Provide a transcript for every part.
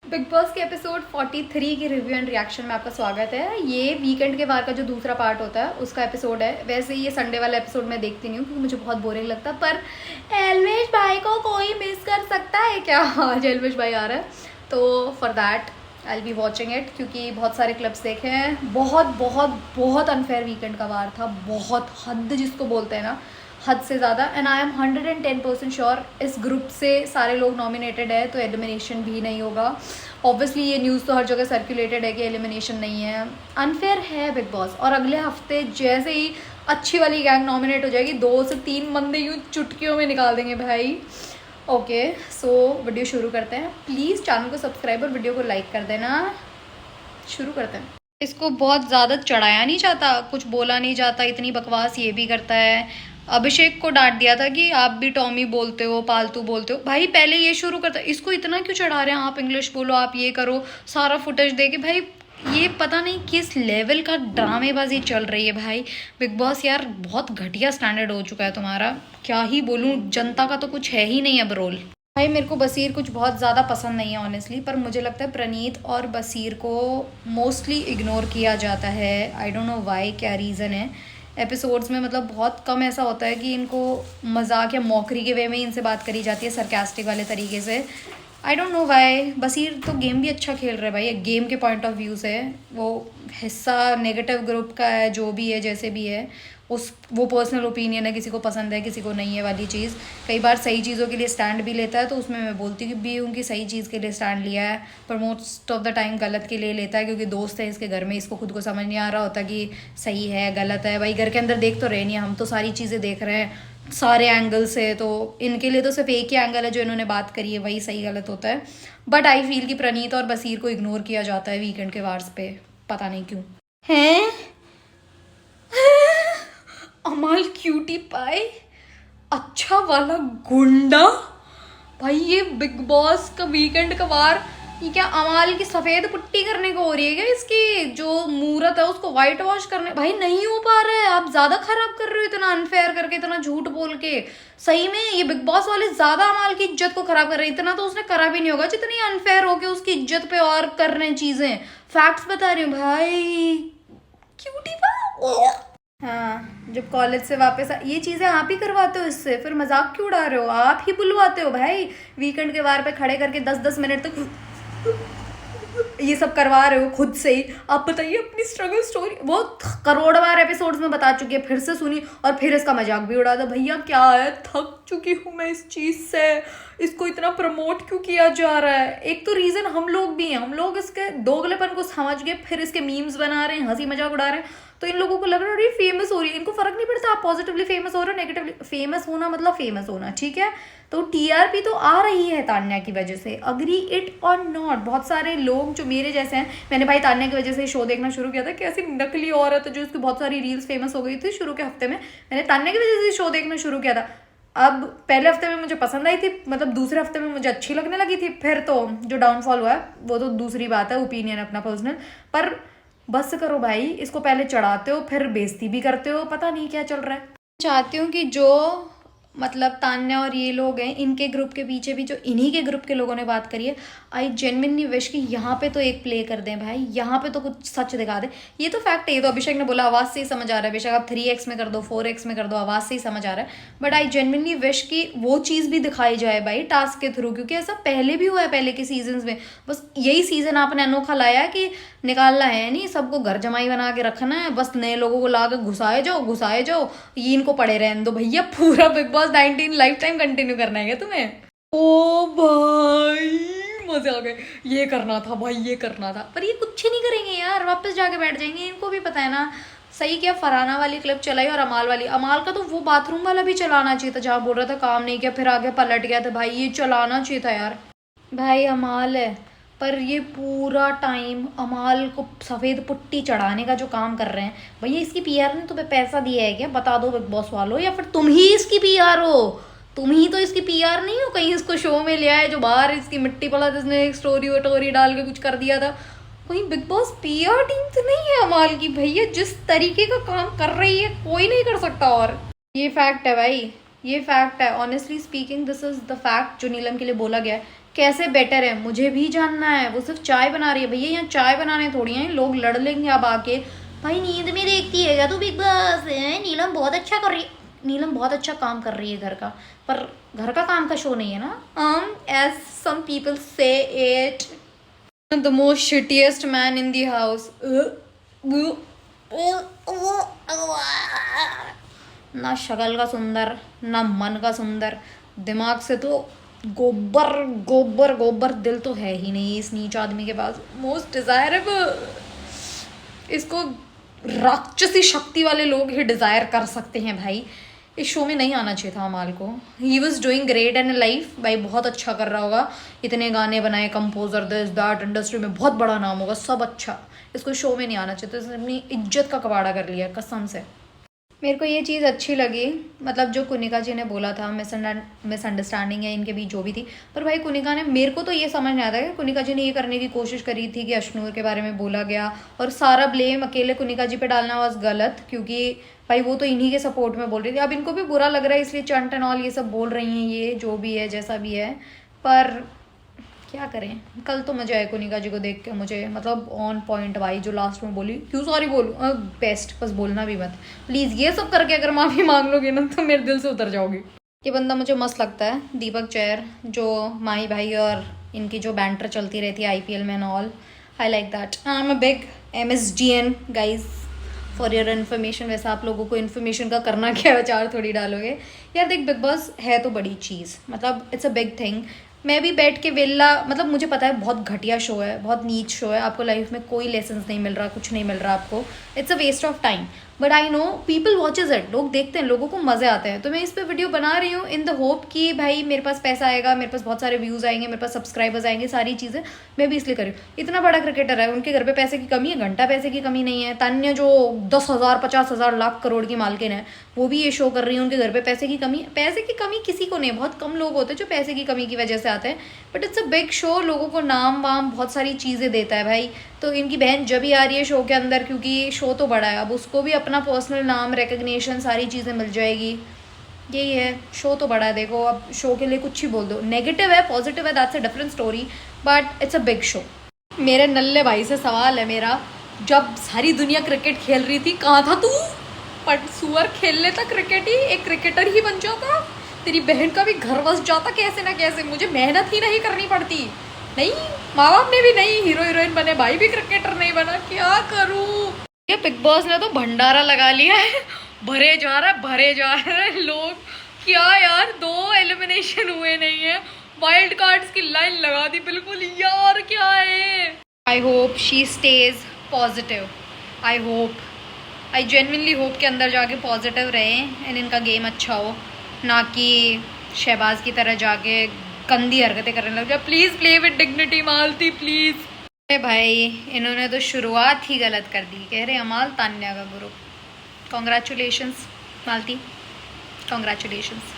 Big boss के episode 43 की review and reaction में आपका स्वागत है। ये वीकेंड के वार का जो दूसरा पार्ट होता है उसका एपिसोड है। वैसे ये संडे वाला एपिसोड मैं देखती नहीं हूँ क्योंकि मुझे बहुत बोरिंग लगता है, पर एलविश भाई को कोई मिस कर सकता है क्या? आज एलविश भाई आ रहा है तो for that I be watching it, क्योंकि बहुत सारे क्लिप्स देखे हैं। बहुत बहुत बहुत अनफेयर वीकेंड का वार था, बहुत हद जिसको बोलते हैं ना, हद से ज़्यादा। एंड आई एम 110% श्योर इस ग्रुप से सारे लोग नॉमिनेटेड है तो एलिमिनेशन भी नहीं होगा। ऑब्वियसली ये न्यूज़ तो हर जगह सर्कुलेटेड है कि एलिमिनेशन नहीं है। अनफेयर है बिग बॉस। और अगले हफ्ते जैसे ही अच्छी वाली गैंग नॉमिनेट हो जाएगी, 2 से 3 बंदे यूँ चुटकियों में निकाल देंगे भाई। ओके सो वीडियो शुरू करते हैं। प्लीज़ चैनल को सब्सक्राइब और वीडियो को लाइक कर देना। शुरू करते हैं। इसको बहुत ज़्यादा चढ़ाया नहीं जाता, कुछ बोला नहीं जाता, इतनी बकवास ये भी करता है। अभिषेक को डांट दिया था कि आप भी टॉमी बोलते हो, पालतू बोलते हो। भाई पहले ये शुरू करता, इसको इतना क्यों चढ़ा रहे हैं? आप इंग्लिश बोलो, आप ये करो, सारा फुटेज दे के। भाई ये पता नहीं किस लेवल का ड्रामेबाजी चल रही है भाई। बिग बॉस यार बहुत घटिया स्टैंडर्ड हो चुका है तुम्हारा। क्या ही बोलूँ, जनता का तो कुछ है ही नहीं अब रोल। भाई मेरे को बसीर कुछ बहुत ज़्यादा पसंद नहीं है ऑनेस्टली, पर मुझे लगता है प्रणीत और बसीर को मोस्टली इग्नोर किया जाता है। आई डोंट नो वाई, क्या रीज़न है। एपिसोड्स में मतलब बहुत कम ऐसा होता है कि इनको मजाक या मौकरी के वे में इनसे बात करी जाती है, सरकास्टिक वाले तरीके से। I don't know why. Baseer तो गेम भी अच्छा खेल रहा है भाई, गेम के पॉइंट ऑफ व्यू से। वो हिस्सा नेगेटिव ग्रुप का है, जो भी है जैसे भी है, उस वो पर्सनल ओपिनियन है, किसी को पसंद है किसी को नहीं है वाली चीज़। कई बार सही चीज़ों के लिए स्टैंड भी लेता है, तो उसमें मैं बोलती भी हूँ कि सही चीज़ के लिए स्टैंड लिया है, पर मोस्ट ऑफ द टाइम गलत के लिए लेता है, क्योंकि दोस्त है इसके घर में, इसको खुद को समझ नहीं आ रहा होता कि सही है गलत है। भाई घर के अंदर देख तो रहे नहीं, हम तो सारी चीज़ें देख रहे हैं सारे एंगल से, तो इनके लिए तो सिर्फ एक ही एंगल है जो इन्होंने बात करी है, वही सही गलत होता है। बट आई फील कि प्रणीत और बसीर को इग्नोर किया जाता है वीकेंड के वार्स पे, पता नहीं क्यों। हैं अमाल क्यूटी पाई, अच्छा वाला गुंडा। भाई ये बिग बॉस का वीकेंड का वार, ये क्या अमाल की सफेद पुट्टी करने को हो रही है क्या? इसकी जो मूरत है उसको व्हाइट वॉश करने, भाई नहीं हो पा रहा है। आप ज्यादा खराब कर रहे हो इतना अनफेयर करके, इतना झूठ बोल के। सही में ये बिग बॉस वाले ज्यादा अमाल की इज्जत को खराब कर रहे हैं। इतना तो उसने करा भी नहीं होगा जितनी अनफेयर होके उसकी इज्जत पे और कर रहे हैं चीजें। फैक्ट्स बता रही हूँ भाई। क्यूटी पा। हाँ, जब कॉलेज से वापस ये चीज़ें आप ही करवाते हो इससे, फिर मजाक क्यों उड़ा रहे हो? आप ही बुलवाते हो भाई, वीकेंड के वार पे खड़े करके 10-10 मिनट तक ये सब करवा रहे हो खुद से ही। आप बताइए अपनी स्ट्रगल स्टोरी, वो करोड़ बार एपिसोड्स में बता चुकी है, फिर से सुनी और फिर इसका मजाक भी उड़ा दो। भैया क्या है, थक चुकी हूँ मैं इस चीज़ से। इसको इतना प्रमोट क्यों किया जा रहा है? एक तो रीज़न हम लोग भी हैं, हम लोग इसके दोगलेपन को समझ गए, फिर इसके मीम्स बना रहे हैं, हंसी मजाक उड़ा रहे हैं, तो इन लोगों को लग रहा है ये फेमस हो रही है। इनको फर्क नहीं पड़ता आप पॉजिटिवली फेमस हो रहे हो नेगेटिवली फेमस होना, मतलब फेमस होना, ठीक है। तो टीआरपी तो आ रही है तान्या की वजह से, अग्री इट और नॉट। बहुत सारे लोग जो मेरे जैसे हैं, मैंने भाई तान्या की वजह से शो देखना शुरू किया था, कैसी नकली औरत जो इसकी बहुत सारी रील्स फेमस हो गई थी शुरू के हफ्ते में, मैंने तान्या की वजह से शो देखना शुरू किया था। अब पहले हफ्ते में मुझे पसंद आई थी, मतलब दूसरे हफ्ते में मुझे अच्छी लगने लगी थी, फिर तो जो डाउनफॉल हुआ है वो तो दूसरी बात है, ओपिनियन अपना पर्सनल। पर बस करो भाई, इसको पहले चढ़ाते हो फिर बेइज्जती भी करते हो, पता नहीं क्या चल रहा है। चाहती हूँ कि जो मतलब तान्या और ये लोग हैं, इनके ग्रुप के पीछे भी जो इन्हीं के ग्रुप के लोगों ने बात करी है, आई जेन्युइनली विश कि यहाँ पे तो एक प्ले कर दें भाई, यहाँ पे तो कुछ सच दिखा दें। ये तो फैक्ट है, ये तो अभिषेक ने बोला, आवाज़ से ही समझ आ रहा है। बेशक आप 3x में कर दो, 4x में कर दो, आवाज़ से ही समझ आ रहा है। बट आई जेन्युइनली विश कि वो चीज़ भी दिखाई जाए भाई टास्क के थ्रू, क्योंकि ऐसा पहले भी हुआ है पहले के सीजन में। बस यही सीजन आपने अनोखा लाया है कि निकालना है नहीं, सबको घर जमाई बना के रखना है, बस नए लोगों को ला के घुसाए जाओ, ये इनको पड़े रहने दो। भैया पूरा big boss 19 life time continue करना है क्या तुम्हें? ओ भाई मजे आ गए, ये करना था भाई, ये करना था। पर ये कुछ नहीं करेंगे यार, वापस जाके बैठ जाएंगे, इनको भी पता है ना। सही क्या, फरहाना वाली क्लिप चलाई और अमाल वाली। अमाल का तो वो बाथरूम वाला भी चलाना चाहिए था जहाँ बोल रहा था काम नहीं किया, फिर आगे पलट गया था। भाई ये चलाना चाहिए था यार। भाई अमाल है, पर ये पूरा टाइम अमाल को सफ़ेद पुट्टी चढ़ाने का जो काम कर रहे हैं। भैया इसकी पीआर ने तुम्हें पैसा दिया है क्या? बता दो बिग बॉस वालों, या फिर तुम ही इसकी पीआर हो? तुम ही तो इसकी पीआर नहीं हो, कहीं इसको शो में ले आए जो बाहर इसकी मिट्टी पड़ा, जिसने एक स्टोरी वटोरी डाल के कुछ कर दिया था। कोई बिग बॉस पीआर टीम तो नहीं है अमाल की। भैया जिस तरीके का काम कर रही है कोई नहीं कर सकता। और ये फैक्ट है भाई, ये फैक्ट है। Honestly speaking this is the fact जो नीलम के लिए बोला गया है कैसे बेटर है मुझे भी जानना है। वो सिर्फ चाय बना रही है भैया, यहाँ चाय बनाने थोड़ी हैं लोग, लड़ लेंगे अब आके। भाई नींद में देखती है क्या तू बिग बॉस? नीलम बहुत अच्छा कर रही है, नीलम बहुत अच्छा काम कर रही है घर का, पर घर का काम का शो नहीं है ना। एज सम पीपल से it, the most shittiest man in the house. ना शक्ल का सुंदर, ना मन का सुंदर, दिमाग से तो गोबर गोबर गोबर, दिल तो है ही नहीं इस नीच आदमी के पास। मोस्ट डिजायरेबल, इसको राक्षसी शक्ति वाले लोग ही डिजायर कर सकते हैं भाई। इस शो में नहीं आना चाहिए था अमाल को। He was doing great in life भाई, बहुत अच्छा कर रहा होगा, इतने गाने बनाए, कंपोजर, दिस दैट, इंडस्ट्री में बहुत बड़ा नाम होगा, सब अच्छा। इसको शो में नहीं आना चाहिए था, इसने अपनी इज्जत का कबाड़ा कर लिया कसम से। मेरे को ये चीज़ अच्छी लगी, मतलब जो कुनिका जी ने बोला था, मिसअंडरस्टैंडिंग है इनके बीच जो भी थी, पर भाई कुनिका ने, मेरे को तो ये समझ नहीं आता कि कुनिका जी ने ये करने की कोशिश करी थी कि अशनूर के बारे में बोला गया और सारा ब्लेम अकेले कुनिका जी पे डालना वाज गलत, क्योंकि भाई वो तो इन्हीं के सपोर्ट में बोल रही थी। अब इनको भी बुरा लग रहा है इसलिए चंट एंड ऑल ये सब बोल रही हैं, ये जो भी है जैसा भी है, पर क्या करें। कल तो मजा आया कुनिका जी को देख के, मुझे मतलब ऑन पॉइंट भाई, जो लास्ट में बोली, क्यों सॉरी बोलूँ, बेस्ट, बस बोलना भी मत प्लीज़। ये सब करके अगर माफ़ी मांग लोगे ना तो मेरे दिल से उतर जाओगे। ये बंदा मुझे मस्त लगता है, दीपक चैर, जो माही भाई और इनकी जो बैंटर चलती रहती है IPL में and all, I like that. I am a big MSGN guys for your information. वैसे आप लोगों को इन्फॉर्मेशन का करना क्या, विचार थोड़ी डालोगे यार। देख बिग बॉस है तो बड़ी चीज़, मतलब इट्स अ बिग थिंग। मैं भी बैठ के वेला, मतलब मुझे पता है बहुत घटिया शो है, बहुत नीच शो है, आपको लाइफ में कोई लेसन्स नहीं मिल रहा, कुछ नहीं मिल रहा आपको, it's a waste of time, but I know people watches it, लोग देखते हैं, लोगों को मज़े आते हैं। तो मैं इस पर वीडियो बना रही हूँ इन द होप कि भाई मेरे पास पैसा आएगा, मेरे पास बहुत सारे व्यूज़ आएंगे, मेरे पास सब्सक्राइबर्स आएंगे, सारी चीज़ें मैं भी इसलिए करी। इतना बड़ा क्रिकेटर है, उनके घर पे पैसे की कमी है, घंटा पैसे की कमी नहीं है। तान्या जो 10,000 50,000 लाख करोड़ की मालकिन है, वो भी ये शो कर रही है, उनके घर पे पैसे की कमी, पैसे की कमी किसी को नहीं है, बहुत कम लोग होते हैं जो पैसे की कमी की वजह से आते हैं, but it's a big show, लोगों को नाम वाम बहुत सारी चीज़ें देता है भाई। तो इनकी बहन जब भी आ रही है शो के अंदर, क्योंकि शो तो बड़ा है, अब उसको भी अपना पर्सनल नाम, रिकग्निशन, सारी चीज़ें मिल जाएगी, यही है। शो तो बड़ा है, देखो अब शो के लिए कुछ ही बोल दो, नेगेटिव है पॉजिटिव है that's a different story, but it's a big show. मेरे नल्ले भाई से सवाल है मेरा, जब सारी दुनिया क्रिकेट खेल रही थी कहाँ था तू? पट सुअर खेल लेता क्रिकेट ही, एक क्रिकेटर ही बन जाता, तेरी बहन का भी घर बस जाता कैसे ना कैसे, मुझे मेहनत ही नहीं करनी पड़ती। नहीं, माँ बाप ने भी नहीं हीरो हीरोइन बने, भाई भी क्रिकेटर नहीं बना, क्या करूँ। ये बिग बॉस ने तो भंडारा लगा लिया है, भरे जा रहा है लोग, क्या यार 2 एलिमिनेशन हुए नहीं है, वाइल्ड कार्ड्स की लाइन लगा दी बिल्कुल यार, क्या है। I hope she stage positive, I genuinely hope के अंदर जाके पॉजिटिव रहे एंड इनका गेम अच्छा हो, ना कि शहबाज की तरह जाके गंदी हरकतें करने लग जाए। Please play with dignity Malti please. अरे भाई इन्होंने तो शुरुआत ही गलत कर दी, कह रहे अमाल तान्या का ग्रुप, कॉन्ग्रेचुलेशंस मालती, कॉन्ग्रेचुलेशंस।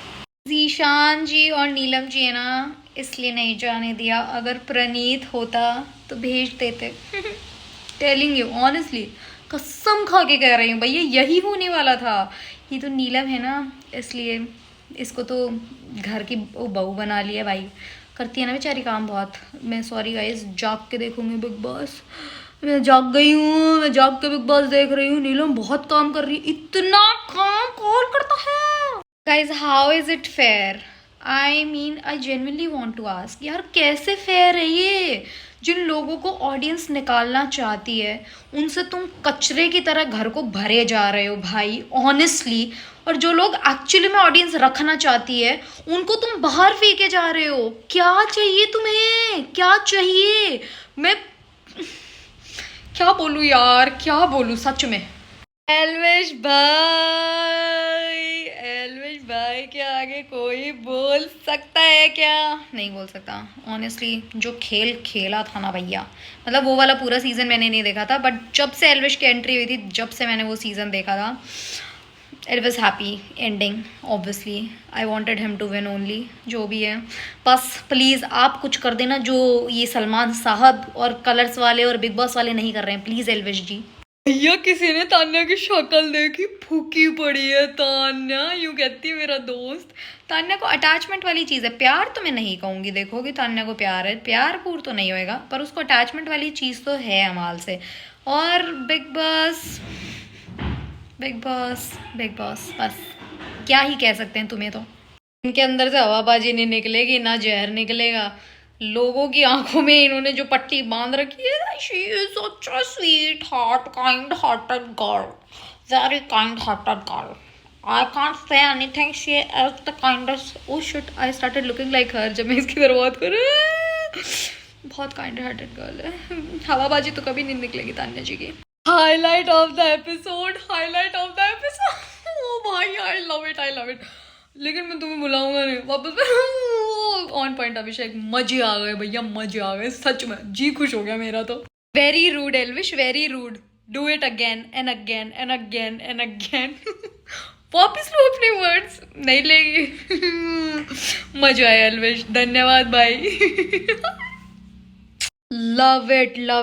जीशान जी और नीलम जी है ना, इसलिए नहीं जाने दिया, अगर प्रणीत होता तो भेज देते। टेलिंग यू ऑनेस्टली, कसम खा के कह रही हूँ भैया, यही होने वाला था। ये तो नीलम है ना, इसलिए इसको तो घर की बहू बना लिया भाई, करती है ना बेचारी काम बहुत। मैं सॉरी गाइस, जाग के देखूंगी बिग बॉस, मैं जाग गई हूँ, मैं जाग के बिग बॉस देख रही हूँ। नीलम बहुत काम कर रही है, इतना काम कौन करता है guys? How is it fair? I mean I genuinely want to ask यार, कैसे फेयर है ये? जिन लोगों को ऑडियंस निकालना चाहती है उनसे तुम कचरे की तरह घर को भरे जा रहे हो भाई, ऑनेस्टली। और जो लोग एक्चुअली में ऑडियंस रखना चाहती है उनको तुम बाहर फेंके जा रहे हो। क्या चाहिए तुम्हें, क्या चाहिए? मैं क्या बोलूँ यार, क्या बोलूँ सच में। एल्विश भाई के आगे कोई बोल सकता है क्या? नहीं बोल सकता ऑनेस्टली। जो खेल खेला था ना भैया, मतलब वो वाला पूरा सीज़न मैंने नहीं देखा था, बट जब से एल्विश की एंट्री हुई थी, जब से मैंने वो सीज़न देखा था, it was happy ending. Obviously I wanted him to win only, जो भी है। बस प्लीज़ आप कुछ कर देना जो ये सलमान साहब और कलर्स वाले और बिग बॉस वाले नहीं कर रहे हैं, प्लीज़ एल्विश जी। भैया किसी ने तान्या की शक्ल देखी, फूकी पड़ी है तान्या, यूं कहती है मेरा दोस्त। तान्या को अटैचमेंट वाली चीज़ है, प्यार तो मैं नहीं कहूँगी, देखो कि तान्या को प्यार है, प्यार पूर तो नहीं होएगा, पर उसको अटैचमेंट वाली चीज़ तो है अमाल से। और big boss big boss big boss, बस क्या ही कह सकते हैं तुम्हें। तो इनके अंदर से हवाबाजी नहीं निकलेगी ना जहर निकलेगा। लोगों की आंखों में इन्होंने जो पट्टी बांध रखी है, she is such a sweet heart kind hearted girl, very kind hearted girl. I can't say anything, she is the kindest. Oh shit, I started looking like her जब मैं इसकी तरफ बात करूं। बहुत काइंड हार्टेड गर्ल है। हवाबाजी तो कभी नहीं निकलेगी तान्या जी की। Highlight of the episode, highlight of the episode. Oh भाई I love it, I love it. लेकिन मैं तुम्हें बुलाऊंगा नहीं वापस। ऑन पॉइंट अभिषेक, मजे आ गए भैया, मजे आ गए सच में, जी खुश हो गया मेरा तो। Very rude Elvish, very rude, do it again and again and again and again. वापिस लो अपने वर्ड्स, नहीं लेगी। मजा आया एल्विश, धन्यवाद भाई। लव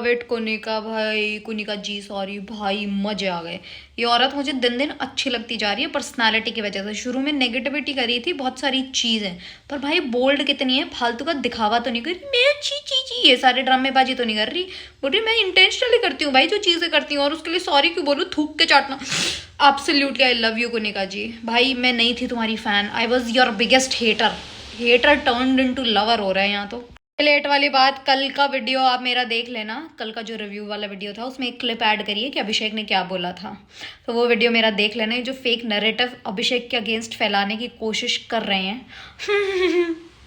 इट कुनिका भाई, कुनिका जी सॉरी भाई, मजे आ गए। ये औरत मुझे दिन दिन अच्छी लगती जा रही है पर्सनालिटी की वजह से। शुरू में नेगेटिविटी करी थी बहुत सारी चीज़ें, पर भाई बोल्ड कितनी है, फालतू का दिखावा तो नहीं कर रही, मैं अच्छी चीज़ ये सारे ड्रामेबाजी तो नहीं कर रही। बोल रही मैं इंटेंशनली करती हूँ भाई जो चीज़ें करती हूँ, और उसके लिए सॉरी क्यों बोलूँ, थूक के चाटना। Absolutely I love you Kunika ji. भाई मैं नहीं थी तुम्हारी fan, I was your biggest hater, hater turned into lover हो रहा है यहाँ तो। लेट वाली बात, कल का वीडियो आप मेरा देख लेना, कल का जो रिव्यू वाला वीडियो था उसमें एक क्लिप ऐड करिए कि अभिषेक ने क्या बोला था, तो वो वीडियो मेरा देख लेना। ये जो फेक नैरेटिव अभिषेक के अगेंस्ट फैलाने की कोशिश कर रहे हैं।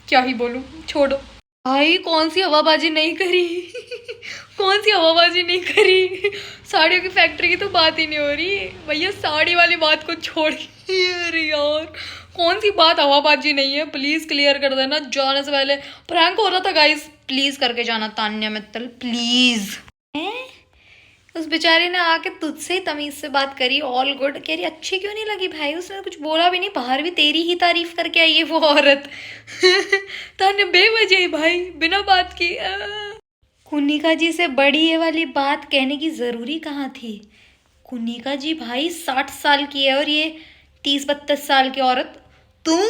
क्या ही बोलूं, छोड़ो भाई। कौन सी हवाबाजी नहीं करी। कौन सी हवाबाजी नहीं करी। साड़ियों की फैक्ट्री की तो बात ही नहीं हो रही भैया, साड़ी वाली बात को छोड़। अरे यार कौन सी बात हवाबाजी नहीं है, प्लीज क्लियर कर देना जाने से पहले। प्रैंक हो रहा था गाइस, प्लीज करके जाना तान्या मित्तल प्लीज। उस बेचारे ने आके तुझसे ही तमीज से बात करी, ऑल गुड, कह रही अच्छी क्यों नहीं लगी भाई, उसने कुछ बोला भी नहीं, बाहर भी तेरी ही तारीफ करके आई है वो औरत। तान्या बेवजह भाई बिना बात की। कुनिका जी से बड़ी ये वाली बात कहने की जरूरी कहाँ थी। कुनिका जी भाई 60 साल की है और ये 30-32 साल की औरत। तुम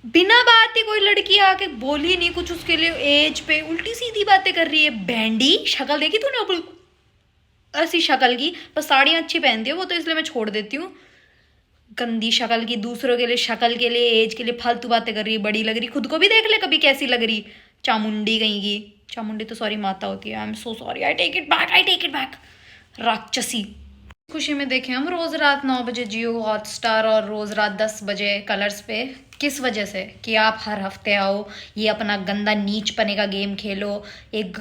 बिना बात ही कोई लड़की आके बोली नहीं कुछ उसके लिए, एज पे उल्टी सीधी बातें कर रही है। बैंडी शक्ल देखी तूने अपनी, ऐसी शक्ल की, बस साड़ियाँ अच्छी पहनती है वो तो इसलिए मैं छोड़ देती हूँ। गंदी शक्ल की, दूसरों के लिए शक्ल के लिए एज के लिए फालतू बातें कर रही है, बड़ी लग रही, खुद को भी देख ले कभी कैसी लग रही। चामुंडी कहीं की, चामुंडी तो सॉरी माता होती है, I am so sorry, I take it back, I take it back. राक्षसी। खुशी में देखें हम रोज़ रात 9 बजे जियो हॉटस्टार और रोज़ रात 10 बजे कलर्स पे। किस वजह से कि आप हर हफ्ते आओ, ये अपना गंदा नीच पने का गेम खेलो, एक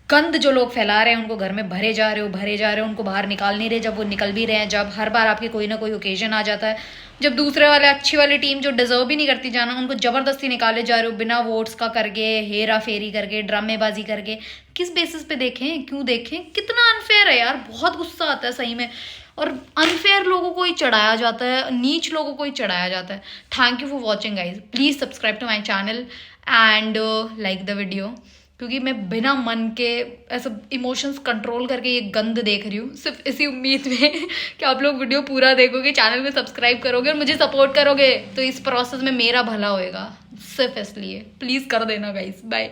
गंद जो लोग फैला रहे हैं उनको घर में भरे जा रहे हो, उनको बाहर निकाल नहीं रहे, जब वो निकल भी रहे हैं, जब हर बार आपके कोई ना कोई ओकेजन आ जाता है, जब दूसरे वाले अच्छी वाली टीम जो डिजर्व भी नहीं करती जाना उनको ज़बरदस्ती निकाले जा रहे हो बिना वोट्स का करके, हेरा फेरी करके, ड्रामेबाजी करके। किस बेसिस पे देखें, क्यों देखें, कितना अनफेयर है यार, बहुत गुस्सा आता है सही में। और अनफेयर लोगों को ही चढ़ाया जाता है, नीच लोगों को ही चढ़ाया जाता है। Thank you for watching guys, please subscribe to my channel and like the video, क्योंकि मैं बिना मन के ऐसा इमोशंस कंट्रोल करके ये गंद देख रही हूँ, सिर्फ इसी उम्मीद में कि आप लोग वीडियो पूरा देखोगे, चैनल में सब्सक्राइब करोगे और मुझे सपोर्ट करोगे, तो इस प्रोसेस में मेरा भला होएगा, सिर्फ इसलिए प्लीज़ कर देना गाइस। बाय।